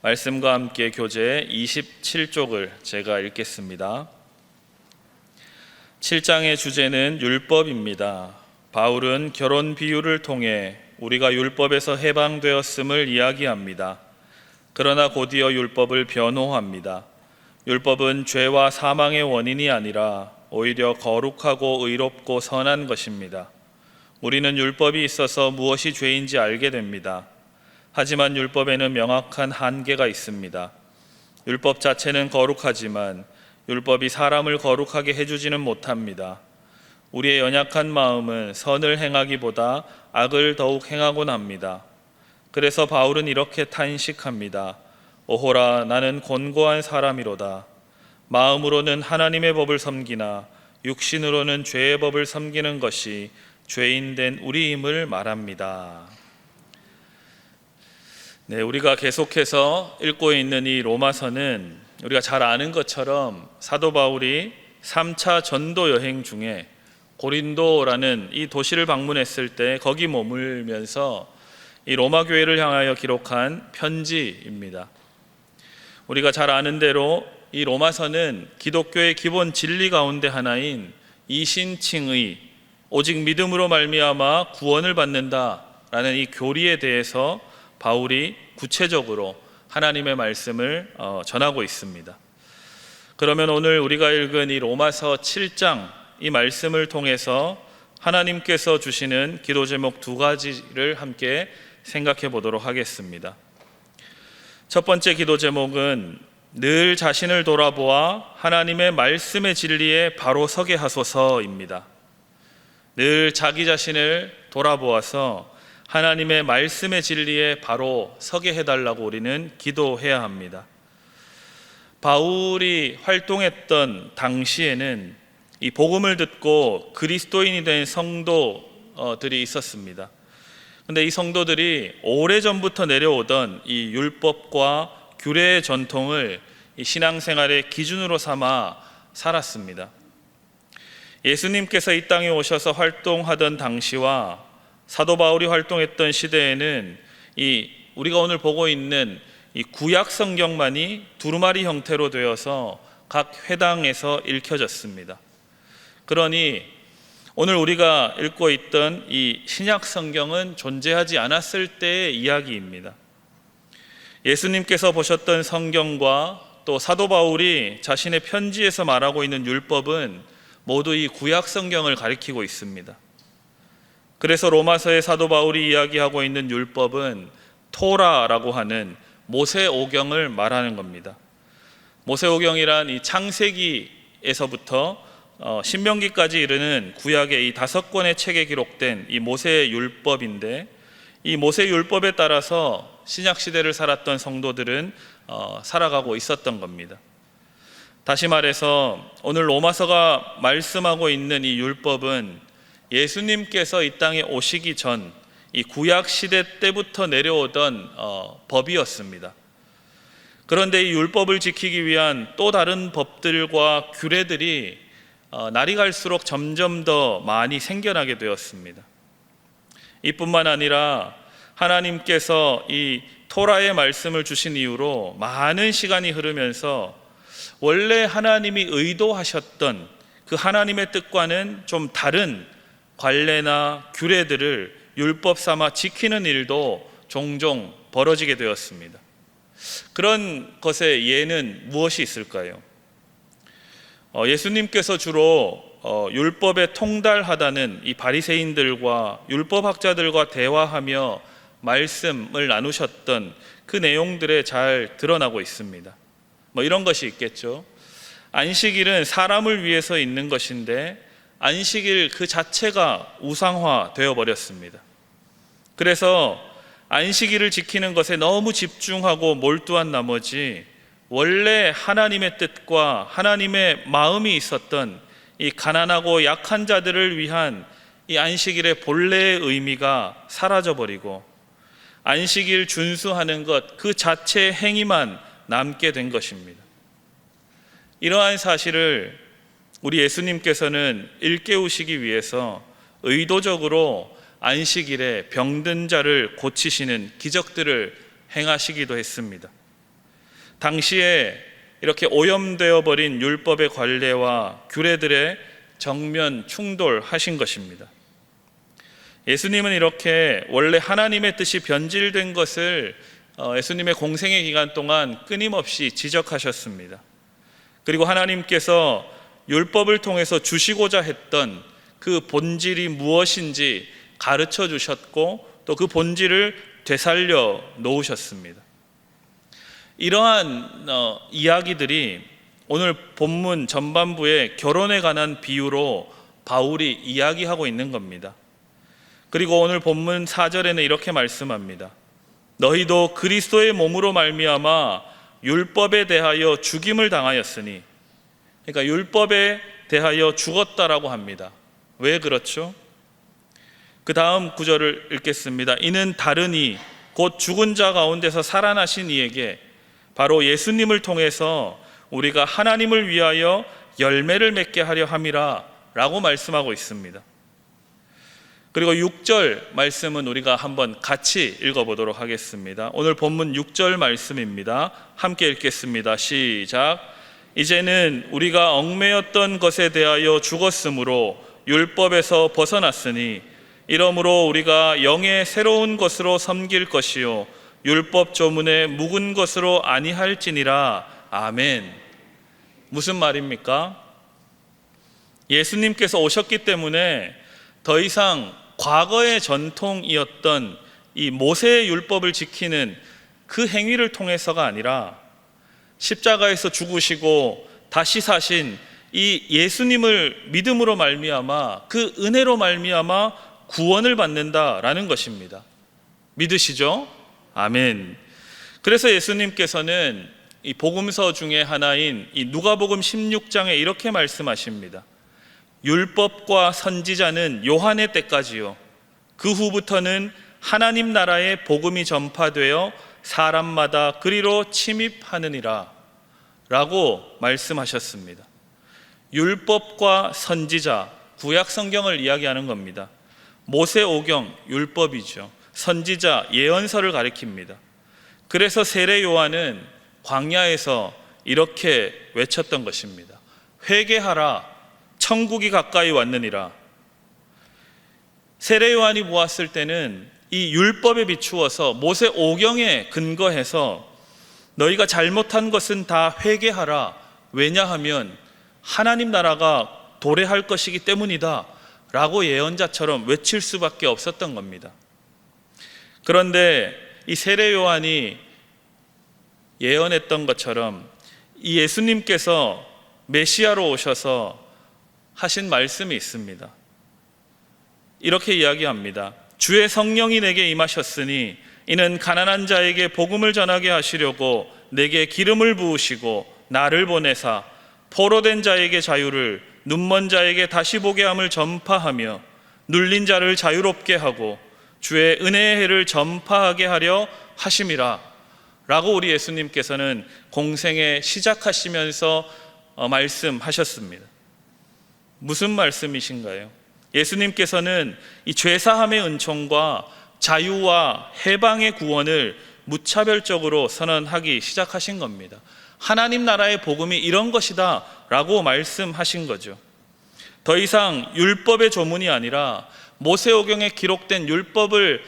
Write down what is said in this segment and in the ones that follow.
말씀과 함께 교재 27쪽을 제가 읽겠습니다. 7장의 주제는 율법입니다. 바울은 결혼 비유를 통해 우리가 율법에서 해방되었음을 이야기합니다. 그러나 곧이어 율법을 변호합니다. 율법은 죄와 사망의 원인이 아니라 오히려 거룩하고 의롭고 선한 것입니다. 우리는 율법이 있어서 무엇이 죄인지 알게 됩니다. 하지만 율법에는 명확한 한계가 있습니다. 율법 자체는 거룩하지만 율법이 사람을 거룩하게 해주지는 못합니다. 우리의 연약한 마음은 선을 행하기보다 악을 더욱 행하곤 합니다. 그래서 바울은 이렇게 탄식합니다. 오호라, 나는 곤고한 사람이로다. 마음으로는 하나님의 법을 섬기나 육신으로는 죄의 법을 섬기는 것이 죄인된 우리임을 말합니다. 우리가 계속해서 읽고 있는 이 로마서는 우리가 잘 아는 것처럼 사도 바울이 3차 전도 여행 중에 고린도라는 이 도시를 방문했을 때 거기 머물면서 이 로마 교회를 향하여 기록한 편지입니다. 우리가 잘 아는 대로 이 로마서는 기독교의 기본 진리 가운데 하나인 이신칭의, 오직 믿음으로 말미암아 구원을 받는다라는 이 교리에 대해서 바울이 구체적으로 하나님의 말씀을 전하고 있습니다. 그러면 오늘 우리가 읽은 이 로마서 7장 이 말씀을 통해서 하나님께서 주시는 기도 제목 2가지를 함께 생각해 보도록 하겠습니다. 첫 번째 기도 제목은 늘 자신을 돌아보아 하나님의 말씀의 진리에 바로 서게 하소서입니다. 늘 자기 자신을 돌아보아서 하나님의 말씀의 진리에 바로 서게 해달라고 우리는 기도해야 합니다. 바울이 활동했던 당시에는 이 복음을 듣고 그리스도인이 된 성도들이 있었습니다. 그런데 이 성도들이 오래전부터 내려오던 이 율법과 규례의 전통을 이 신앙생활의 기준으로 삼아 살았습니다. 예수님께서 이 땅에 오셔서 활동하던 당시와 사도 바울이 활동했던 시대에는 우리가 오늘 보고 있는 이 구약 성경만이 두루마리 형태로 되어서 각 회당에서 읽혀졌습니다. 그러니 오늘 우리가 읽고 있던 이 신약 성경은 존재하지 않았을 때의 이야기입니다. 예수님께서 보셨던 성경과 또 사도 바울이 자신의 편지에서 말하고 있는 율법은 모두 이 구약 성경을 가리키고 있습니다. 그래서 로마서의 사도 바울이 이야기하고 있는 율법은 토라라고 하는 모세오경을 말하는 겁니다. 모세오경이란 이 창세기에서부터 신명기까지 이르는 구약의 이 5권의 책에 기록된 이 모세의 율법인데, 이 모세의 율법에 따라서 신약 시대를 살았던 성도들은 살아가고 있었던 겁니다. 다시 말해서 오늘 로마서가 말씀하고 있는 이 율법은 예수님께서 이 땅에 오시기 전 이 구약 시대 때부터 내려오던 법이었습니다. 그런데 이 율법을 지키기 위한 또 다른 법들과 규례들이 날이 갈수록 점점 더 많이 생겨나게 되었습니다. 이뿐만 아니라 하나님께서 이 토라의 말씀을 주신 이후로 많은 시간이 흐르면서 원래 하나님이 의도하셨던 그 하나님의 뜻과는 좀 다른 관례나 규례들을 율법 삼아 지키는 일도 종종 벌어지게 되었습니다. 그런 것의 예는 무엇이 있을까요? 예수님께서 주로 율법에 통달하다는 이 바리새인들과 율법학자들과 대화하며 말씀을 나누셨던 그 내용들에 잘 드러나고 있습니다. 이런 것이 있겠죠. 안식일은 사람을 위해서 있는 것인데 안식일 그 자체가 우상화 되어버렸습니다. 그래서 안식일을 지키는 것에 너무 집중하고 몰두한 나머지 원래 하나님의 뜻과 하나님의 마음이 있었던 이 가난하고 약한 자들을 위한 이 안식일의 본래의 의미가 사라져버리고 안식일 준수하는 것 그 자체의 행위만 남게 된 것입니다. 이러한 사실을 우리 예수님께서는 일깨우시기 위해서 의도적으로 안식일에 병든 자를 고치시는 기적들을 행하시기도 했습니다. 당시에 이렇게 오염되어 버린 율법의 관례와 규례들의 정면 충돌하신 것입니다. 예수님은 이렇게 원래 하나님의 뜻이 변질된 것을 예수님의 공생의 기간 동안 끊임없이 지적하셨습니다. 그리고 하나님께서 율법을 통해서 주시고자 했던 그 본질이 무엇인지 가르쳐 주셨고 또 그 본질을 되살려 놓으셨습니다. 이러한 이야기들이 오늘 본문 전반부에 결혼에 관한 비유로 바울이 이야기하고 있는 겁니다. 그리고 오늘 본문 4절에는 이렇게 말씀합니다. 너희도 그리스도의 몸으로 말미암아 율법에 대하여 죽임을 당하였으니, 그러니까 율법에 대하여 죽었다라고 합니다. 왜 그렇죠? 그 다음 구절을 읽겠습니다. 이는 다르니 곧 죽은 자 가운데서 살아나신 이에게 바로 예수님을 통해서 우리가 하나님을 위하여 열매를 맺게 하려 함이라 라고 말씀하고 있습니다. 그리고 6절 말씀은 우리가 한번 같이 읽어보도록 하겠습니다. 오늘 본문 6절 말씀입니다. 함께 읽겠습니다. 시작. 이제는 우리가 얽매였던 것에 대하여 죽었으므로 율법에서 벗어났으니 이러므로 우리가 영의 새로운 것으로 섬길 것이요 율법 조문에 묵은 것으로 아니할지니라. 아멘. 무슨 말입니까? 예수님께서 오셨기 때문에 더 이상 과거의 전통이었던 이 모세의 율법을 지키는 그 행위를 통해서가 아니라 십자가에서 죽으시고 다시 사신 이 예수님을 믿음으로 말미암아 그 은혜로 말미암아 구원을 받는다라는 것입니다. 믿으시죠? 아멘. 그래서 예수님께서는 이 복음서 중에 하나인 이 누가복음 16장에 이렇게 말씀하십니다. 율법과 선지자는 요한의 때까지요 그 후부터는 하나님 나라의 복음이 전파되어 사람마다 그리로 침입하느니라 라고 말씀하셨습니다. 율법과 선지자, 구약 성경을 이야기하는 겁니다. 모세오경 율법이죠. 선지자 예언서를 가리킵니다. 그래서 세례 요한은 광야에서 이렇게 외쳤던 것입니다. 회개하라, 천국이 가까이 왔느니라. 세례 요한이 보았을 때는 이 율법에 비추어서 모세오경에 근거해서 너희가 잘못한 것은 다 회개하라. 왜냐하면 하나님 나라가 도래할 것이기 때문이다 라고 예언자처럼 외칠 수밖에 없었던 겁니다. 그런데 이 세례 요한이 예언했던 것처럼 이 예수님께서 메시아로 오셔서 하신 말씀이 있습니다. 이렇게 이야기합니다. 주의 성령이 내게 임하셨으니 이는 가난한 자에게 복음을 전하게 하시려고 내게 기름을 부으시고 나를 보내사 포로된 자에게 자유를, 눈먼 자에게 다시 보게 함을 전파하며 눌린 자를 자유롭게 하고 주의 은혜의 해를 전파하게 하려 하심이라 라고 우리 예수님께서는 공생에 시작하시면서 말씀하셨습니다. 무슨 말씀이신가요? 예수님께서는 이 죄사함의 은총과 자유와 해방의 구원을 무차별적으로 선언하기 시작하신 겁니다. 하나님 나라의 복음이 이런 것이다 라고 말씀하신 거죠. 더 이상 율법의 조문이 아니라 모세오경에 기록된 율법을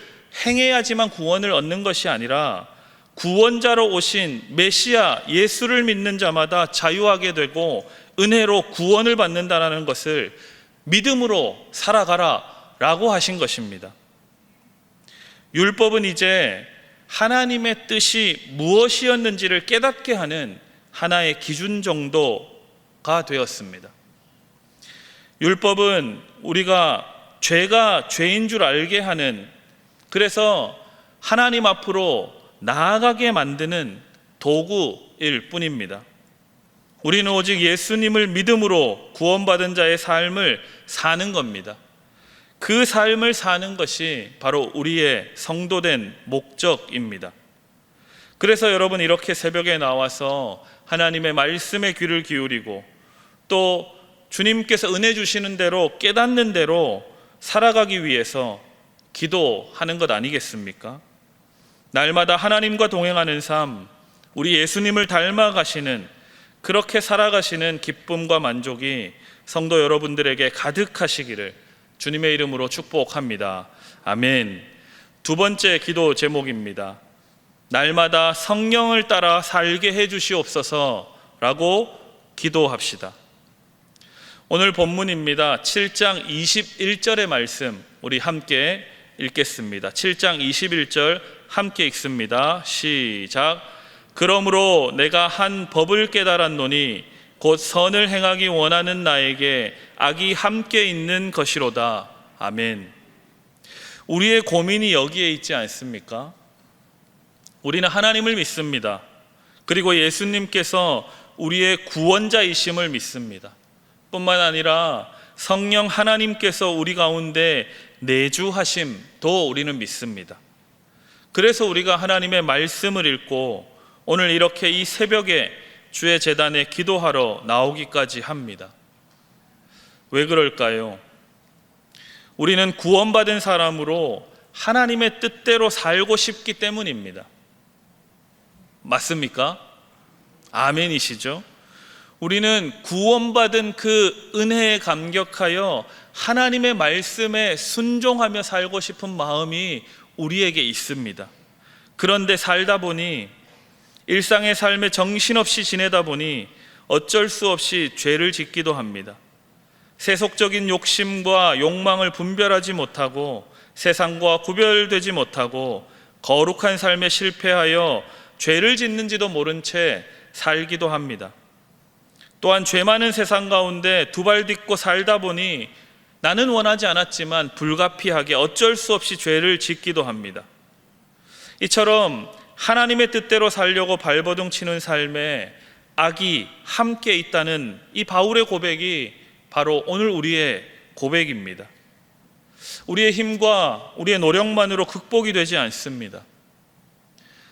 행해야지만 구원을 얻는 것이 아니라 구원자로 오신 메시아 예수를 믿는 자마다 자유하게 되고 은혜로 구원을 받는다는 것을 믿음으로 살아가라 라고 하신 것입니다. 율법은 이제 하나님의 뜻이 무엇이었는지를 깨닫게 하는 하나의 기준 정도가 되었습니다. 율법은 우리가 죄가 죄인 줄 알게 하는, 그래서 하나님 앞으로 나아가게 만드는 도구일 뿐입니다. 우리는 오직 예수님을 믿음으로 구원받은 자의 삶을 사는 겁니다. 그 삶을 사는 것이 바로 우리의 성도된 목적입니다. 그래서 여러분 이렇게 새벽에 나와서 하나님의 말씀에 귀를 기울이고 또 주님께서 은혜 주시는 대로 깨닫는 대로 살아가기 위해서 기도하는 것 아니겠습니까? 날마다 하나님과 동행하는 삶, 우리 예수님을 닮아가시는, 그렇게 살아가시는 기쁨과 만족이 성도 여러분들에게 가득하시기를 주님의 이름으로 축복합니다. 아멘. 두 번째 기도 제목입니다. 날마다 성령을 따라 살게 해주시옵소서라고 기도합시다. 오늘 본문입니다. 7장 21절의 말씀 우리 함께 읽겠습니다. 7장 21절 함께 읽습니다. 시작. 그러므로 내가 한 법을 깨달았노니 곧 선을 행하기 원하는 나에게 악이 함께 있는 것이로다. 아멘. 우리의 고민이 여기에 있지 않습니까? 우리는 하나님을 믿습니다. 그리고 예수님께서 우리의 구원자이심을 믿습니다. 뿐만 아니라 성령 하나님께서 우리 가운데 내주하심도 우리는 믿습니다. 그래서 우리가 하나님의 말씀을 읽고 오늘 이렇게 이 새벽에 주의 제단에 기도하러 나오기까지 합니다. 왜 그럴까요? 우리는 구원받은 사람으로 하나님의 뜻대로 살고 싶기 때문입니다. 맞습니까? 아멘이시죠? 우리는 구원받은 그 은혜에 감격하여 하나님의 말씀에 순종하며 살고 싶은 마음이 우리에게 있습니다. 그런데 살다 보니, 일상의 삶에 정신없이 지내다 보니 어쩔 수 없이 죄를 짓기도 합니다. 세속적인 욕심과 욕망을 분별하지 못하고 세상과 구별되지 못하고 거룩한 삶에 실패하여 죄를 짓는지도 모른 채 살기도 합니다. 또한 죄 많은 세상 가운데 두 발 딛고 살다 보니 나는 원하지 않았지만 불가피하게 어쩔 수 없이 죄를 짓기도 합니다. 이처럼 하나님의 뜻대로 살려고 발버둥 치는 삶에 악이 함께 있다는 이 바울의 고백이 바로 오늘 우리의 고백입니다. 우리의 힘과 우리의 노력만으로 극복이 되지 않습니다.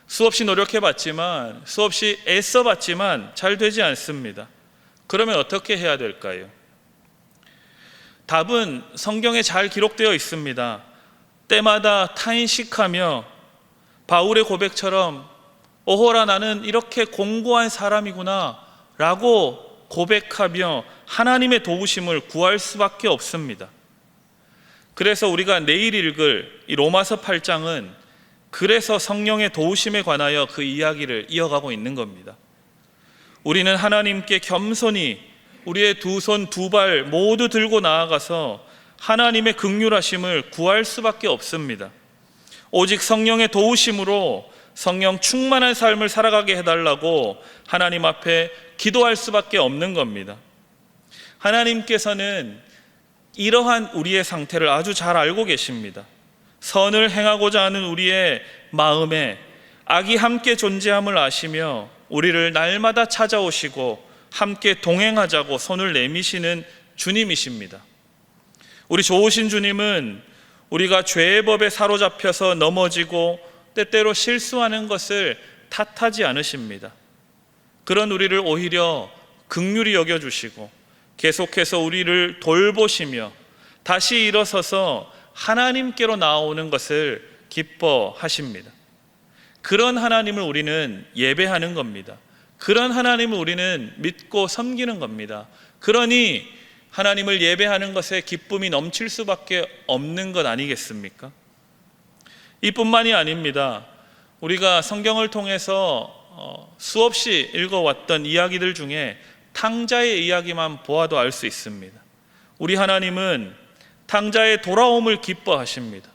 수없이 노력해봤지만, 수없이 애써봤지만 잘 되지 않습니다. 그러면 어떻게 해야 될까요? 답은 성경에 잘 기록되어 있습니다. 때마다 탄식하며 바울의 고백처럼 오호라 나는 이렇게 공고한 사람이구나 라고 고백하며 하나님의 도우심을 구할 수밖에 없습니다. 그래서 우리가 내일 읽을 이 로마서 8장은 그래서 성령의 도우심에 관하여 그 이야기를 이어가고 있는 겁니다. 우리는 하나님께 겸손히 우리의 두 손 두 발 모두 들고 나아가서 하나님의 긍휼하심을 구할 수밖에 없습니다. 오직 성령의 도우심으로 성령 충만한 삶을 살아가게 해달라고 하나님 앞에 기도할 수밖에 없는 겁니다. 하나님께서는 이러한 우리의 상태를 아주 잘 알고 계십니다. 선을 행하고자 하는 우리의 마음에 악이 함께 존재함을 아시며 우리를 날마다 찾아오시고 함께 동행하자고 손을 내미시는 주님이십니다. 우리 좋으신 주님은 우리가 죄의 법에 사로잡혀서 넘어지고 때때로 실수하는 것을 탓하지 않으십니다. 그런 우리를 오히려 긍휼히 여겨주시고 계속해서 우리를 돌보시며 다시 일어서서 하나님께로 나아오는 것을 기뻐하십니다. 그런 하나님을 우리는 예배하는 겁니다. 그런 하나님을 우리는 믿고 섬기는 겁니다. 그러니 하나님을 예배하는 것에 기쁨이 넘칠 수밖에 없는 것 아니겠습니까? 이뿐만이 아닙니다. 우리가 성경을 통해서 수없이 읽어왔던 이야기들 중에 탕자의 이야기만 보아도 알 수 있습니다. 우리 하나님은 탕자의 돌아옴을 기뻐하십니다.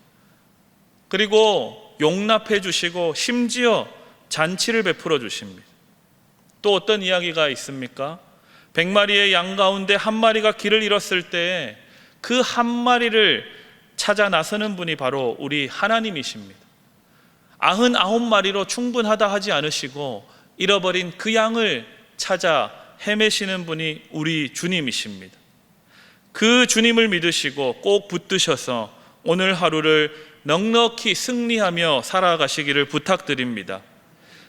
그리고 용납해 주시고 심지어 잔치를 베풀어 주십니다. 또 어떤 이야기가 있습니까? 100마리의 양 가운데 한 마리가 길을 잃었을 때 그 한 마리를 찾아 나서는 분이 바로 우리 하나님이십니다. 99마리로 충분하다 하지 않으시고 잃어버린 그 양을 찾아 헤매시는 분이 우리 주님이십니다. 그 주님을 믿으시고 꼭 붙드셔서 오늘 하루를 넉넉히 승리하며 살아가시기를 부탁드립니다.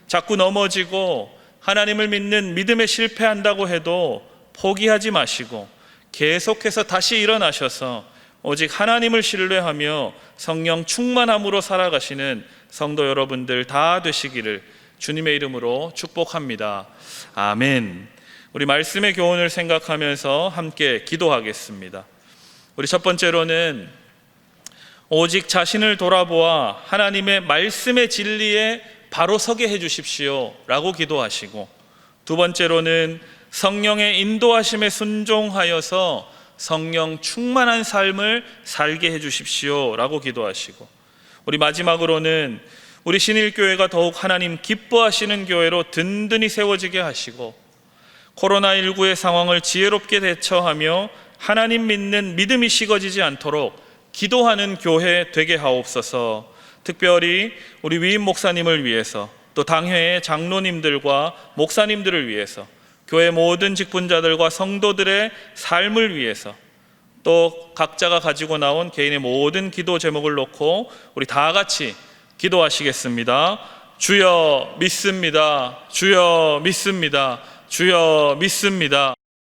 자꾸 넘어지고 하나님을 믿는 믿음에 실패한다고 해도 포기하지 마시고 계속해서 다시 일어나셔서 오직 하나님을 신뢰하며 성령 충만함으로 살아가시는 성도 여러분들 다 되시기를 주님의 이름으로 축복합니다. 아멘. 우리 말씀의 교훈을 생각하면서 함께 기도하겠습니다. 우리 첫 번째로는 오직 자신을 돌아보아 하나님의 말씀의 진리에 바로 서게 해주십시오 라고 기도하시고, 두 번째로는 성령의 인도하심에 순종하여서 성령 충만한 삶을 살게 해주십시오 라고 기도하시고, 우리 마지막으로는 우리 신일교회가 더욱 하나님 기뻐하시는 교회로 든든히 세워지게 하시고, 코로나19의 상황을 지혜롭게 대처하며 하나님 믿는 믿음이 식어지지 않도록 기도하는 교회 되게 하옵소서. 특별히 우리 위임 목사님을 위해서, 또 당회의 장로님들과 목사님들을 위해서, 교회 모든 직분자들과 성도들의 삶을 위해서, 또 각자가 가지고 나온 개인의 모든 기도 제목을 놓고 우리 다 같이 기도하시겠습니다. 주여 믿습니다. 주여 믿습니다. 주여 믿습니다.